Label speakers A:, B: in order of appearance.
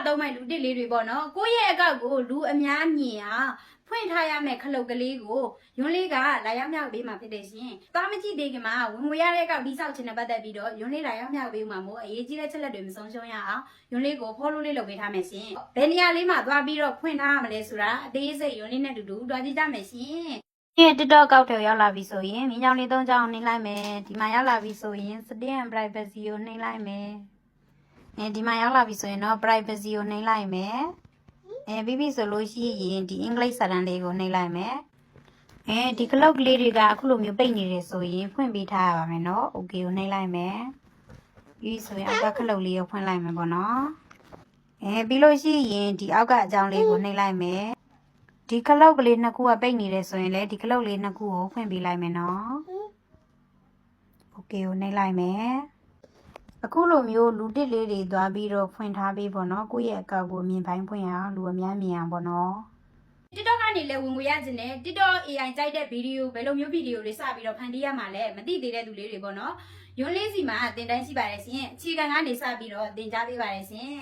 A: တော့မိုင်လူတစ်လေးတွေပေါ့နော်ကိုယ့်ရဲ့အကောက်ကိုလူအများမြင်အောင်ဖွင့်ထားရမယ်ခလုတ်ကလေးကိုယွန်းလေးကလာရောက်မြောက်ပေးမှာဖြစ်တယ်ရှင်။သွားမကြည့်သေးခင်မှာဝင်ငွေရတဲ့ကောက်ဒီဆောက်ခြင်းနဲ့ပတ်သက်ပြီးတော့ယွန်းလေးလာရောက်မြောက်ပေးမှာမို့အရေးကြီးတဲ့ချက်လက်တွေမဆုံးရှုံးရအောင်ယွန်းလေးကိုဖော်လို့လေးလုပ်ပေးထားမယ်ရှင်။ဘယ်နေရာလေးမှာသွားပြီးတော့ဖွင့်ထားရမလဲဆိုတာအသေးစိတ်ယွန်းလေးနဲ့တူတူတွားကြည့်ကြမယ်ရှင်။ဒီ TikTok ကောက်တယ်ရောက်လာပြီဆိုရင်မိကြောင်လေး၃ချောင်းနှိမ့်လိုက်မယ်။ဒီမှာရောက်လာပြီဆိုရင် Setting and Privacy ကိုနှိမ့်လိုက်မယ်။ဒီမှာရောက်လာပြီဆိုရင်တော့ privacy ကိုနှိမ့်လိုက်မယ်ပြီးပြီဆိုလို့ရှိရင်ဒီ English စာတန်းလေးကိုနှိမ့်လိုက်မယ်ဒီ cloud ကလေးတွေကအခုလိုမျိုးပိတ်နေတယ်ဆိုရင်ဖွင့်ပေးထားရပါမယ်နော် okay ကိုနှိမ့်လိုက်မယ်ပြီးဆိုရင်အောက်က cloud လေးကိုဖွင့်လိုက်မယ်ပေါ့နော်ပြီးလို့ရှိရင်ဒီအောက်ကအကြောင်းလေးကိုနှိမ့်လိုက်မယ်ဒီ cloud ကလေးနှစ်ခုကပိတ်နေတယ်ဆိုရင်လည်းဒီ cloud လေးနှစ်ခုကိုဖွင့်ပေးလိုက်မယ်နော် okay ကိုနှိမ့်လိုက်မယ်အခုလိုမျိုးလူတစ်လေးတွေသွားပြီးတော့ဖွင့်ထားပေးပေါ့နော်ကိုယ့်ရဲ့အကောက်ကိုမြင်ပိုင်းဖွင့်အောင်လူအများမြင်အောင်ပေါ့နော် TikTok ကနေလည်းဝင်ငွေရခြင်းနဲ့ TikTok AI ကြိုက်တဲ့ဗီဒီယိုဘယ်လိုမျိုးဗီဒီယိုတွေစပြီးတော့ဖန်တီးရမှာလဲမသိသေးတဲ့သူလေးတွေပေါ့နော်ယွန်းလေးစီမှာတင်တိုင်းရှိပါတယ်ရှင်အခြေခံကနေစပြီးတော့သင်ကြားပေးပါတယ်ရှင်